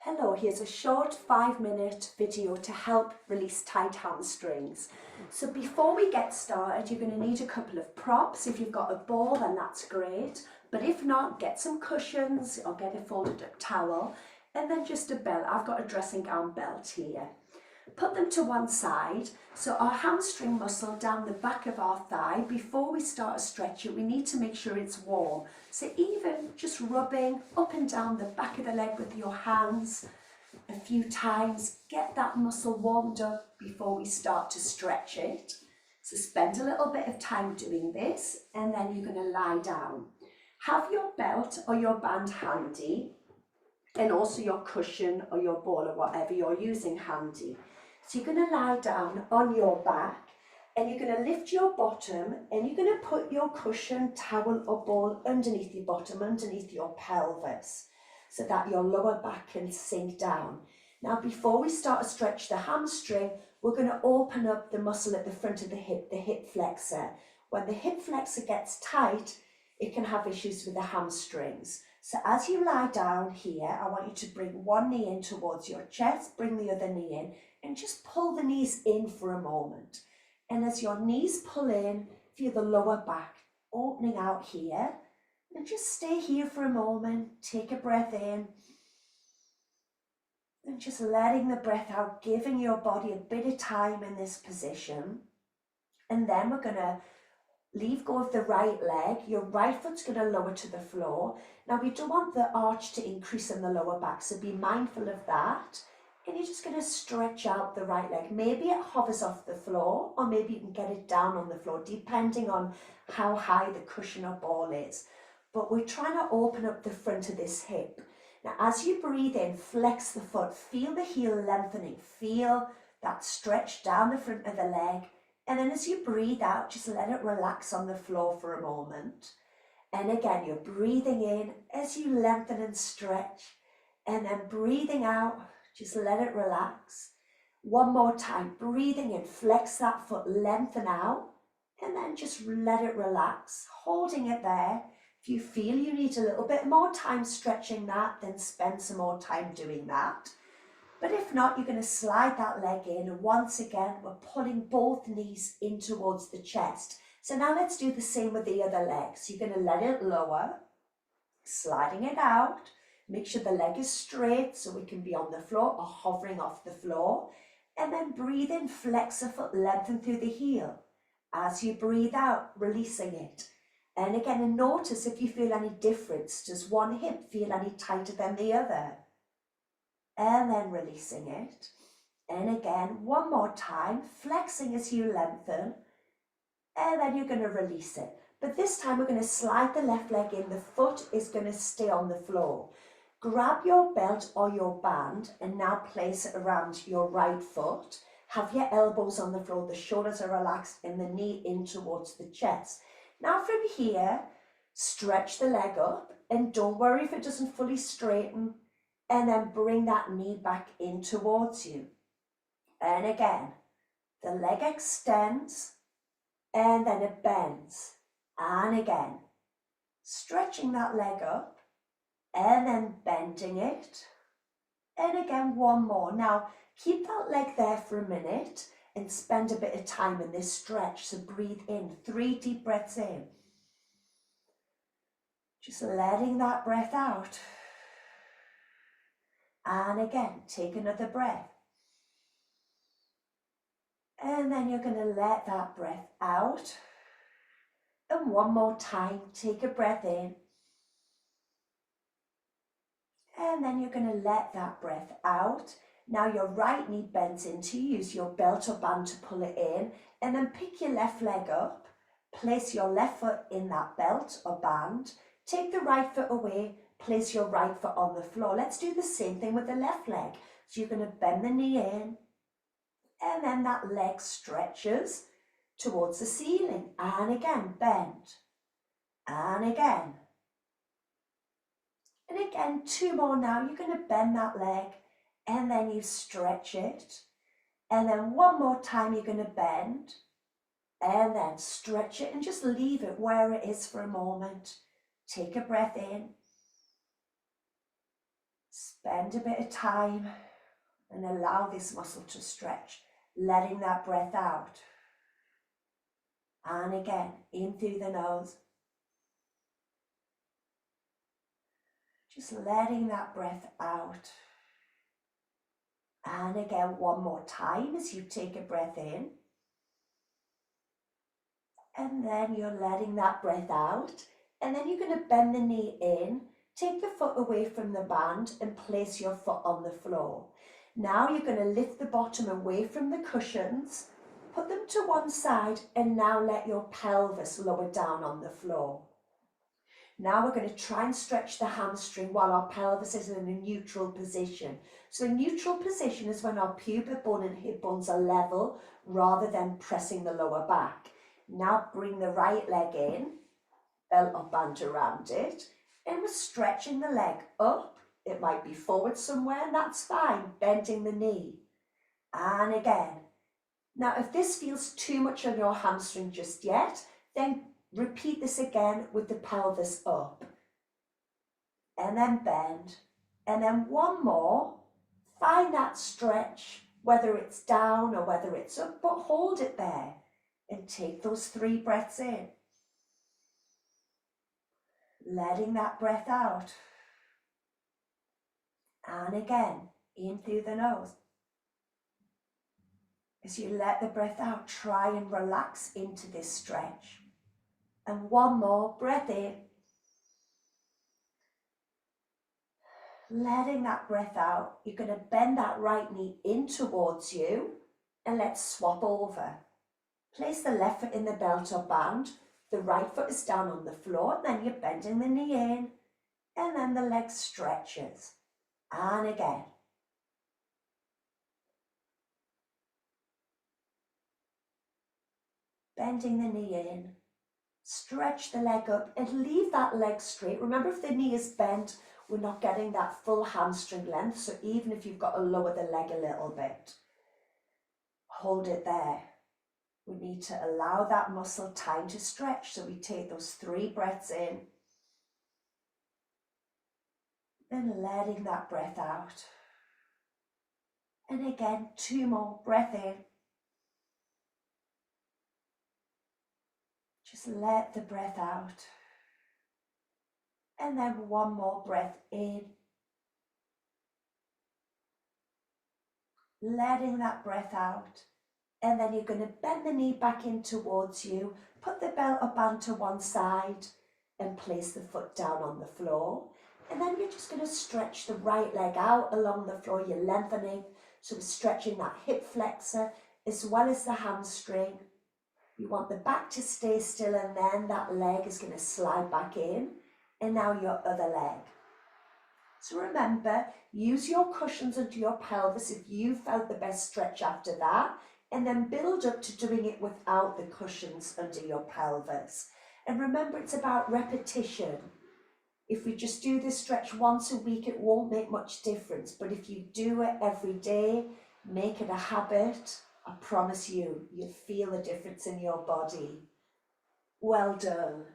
Hello, here's a short 5-minute video to help release tight hamstrings. So before we get started, you're going to need a couple of props. If you've got a ball, then that's great. But if not, get some cushions or get a folded up towel and then just a belt. I've got a dressing gown belt here. Put them to one side. So our hamstring muscle down the back of our thigh, before we start to stretch it, we need to make sure it's warm. So even just rubbing up and down the back of the leg with your hands a few times, get that muscle warmed up before we start to stretch it. So spend a little bit of time doing this and then you're going to lie down. Have your belt or your band handy and also your cushion or your ball or whatever you're using handy. So you're going to lie down on your back and you're going to lift your bottom and you're going to put your cushion, towel or ball underneath your bottom, underneath your pelvis, so that your lower back can sink down. Now before we start to stretch the hamstring, we're going to open up the muscle at the front of the hip flexor. When the hip flexor gets tight, it can have issues with the hamstrings. So as you lie down here, I want you to bring one knee in towards your chest, bring the other knee in, and just pull the knees in for a moment. And as your knees pull in, feel the lower back opening out here. And just stay here for a moment, take a breath in, and just letting the breath out, giving your body a bit of time in this position. And then we're going to leave go of the right leg. Your right foot's going to lower to the floor. Now we don't want the arch to increase in the lower back, so be mindful of that. And you're just going to stretch out the right leg. Maybe it hovers off the floor, or maybe you can get it down on the floor, depending on how high the cushion or ball is. But we're trying to open up the front of this hip. Now as you breathe in, flex the foot, feel the heel lengthening, feel that stretch down the front of the leg. And then as you breathe out, just let it relax on the floor for a moment. And again, you're breathing in as you lengthen and stretch, and then breathing out, just let it relax. One more time, breathing in, flex that foot, lengthen out, and then just let it relax, holding it there. If you feel you need a little bit more time stretching that, then spend some more time doing that. But if not, you're going to slide that leg in, and once again, we're pulling both knees in towards the chest. So now let's do the same with the other leg. So you're going to let it lower, sliding it out. Make sure the leg is straight so we can be on the floor or hovering off the floor. And then breathe in, flex the foot, lengthen through the heel. As you breathe out, releasing it. And again, and notice if you feel any difference. Does one hip feel any tighter than the other? And then releasing it. And again, one more time, flexing as you lengthen. And then you're going to release it. But this time we're going to slide the left leg in. The foot is going to stay on the floor. Grab your belt or your band and now place it around your right foot. Have your elbows on the floor, the shoulders are relaxed and the knee in towards the chest. Now from here, stretch the leg up and don't worry if it doesn't fully straighten, and then bring that knee back in towards you. And again, the leg extends and then it bends. And again, stretching that leg up and then bending it. And again, one more. Now, keep that leg there for a minute and spend a bit of time in this stretch. So breathe in, 3 deep breaths in. Just letting that breath out. And again, take another breath. And then you're going to let that breath out. And one more time, take a breath in. And then you're going to let that breath out. Now your right knee bends in to use your belt or band to pull it in. And then pick your left leg up. Place your left foot in that belt or band. Take the right foot away. Place your right foot on the floor. Let's do the same thing with the left leg. So you're going to bend the knee in. And then that leg stretches towards the ceiling. And again, bend. And again. And again, 2 more now. You're going to bend that leg and then you stretch it. And then one more time you're going to bend and then stretch it and just leave it where it is for a moment. Take a breath in. Spend a bit of time and allow this muscle to stretch, letting that breath out. And again, in through the nose. Just letting that breath out. And again, one more time as you take a breath in. And then you're letting that breath out. And then you're going to bend the knee in, take the foot away from the band and place your foot on the floor. Now you're going to lift the bottom away from the cushions, put them to one side, and now let your pelvis lower down on the floor. Now we're going to try and stretch the hamstring while our pelvis is in a neutral position. So a neutral position is when our pubic bone and hip bones are level rather than pressing the lower back. Now bring the right leg in, belt or band around it, and we're stretching the leg up. It might be forward somewhere, and that's fine, bending the knee. And again. Now, if this feels too much on your hamstring just yet, then repeat this again with the pelvis up. And then bend. And then one more. Find that stretch, whether it's down or whether it's up, but hold it there. And take those 3 breaths in. Letting that breath out. And again, in through the nose. As you let the breath out, try and relax into this stretch. And one more breath in. Letting that breath out, you're going to bend that right knee in towards you and let's swap over. Place the left foot in the belt or band, the right foot is down on the floor, and then you're bending the knee in, and then the leg stretches. And again. Bending the knee in, stretch the leg up and leave that leg straight. Remember, if the knee is bent, we're not getting that full hamstring length, so even if you've got to lower the leg a little bit, hold it there. We need to allow that muscle time to stretch, so we take those 3 breaths in and letting that breath out. And again, 2 more, breath in. Just let the breath out. And then 1 more breath in. Letting that breath out. And then you're going to bend the knee back in towards you, put the belt or band to one side and place the foot down on the floor. And then you're just going to stretch the right leg out along the floor. You're lengthening, so we're stretching that hip flexor as well as the hamstring. You want the back to stay still, and then that leg is going to slide back in. And now your other leg. So remember, use your cushions under your pelvis if you felt the best stretch after that, and then build up to doing it without the cushions under your pelvis. And remember, it's about repetition. If we just do this stretch once a week, it won't make much difference. But if you do it every day, make it a habit, I promise you, you'll feel a difference in your body. Well done.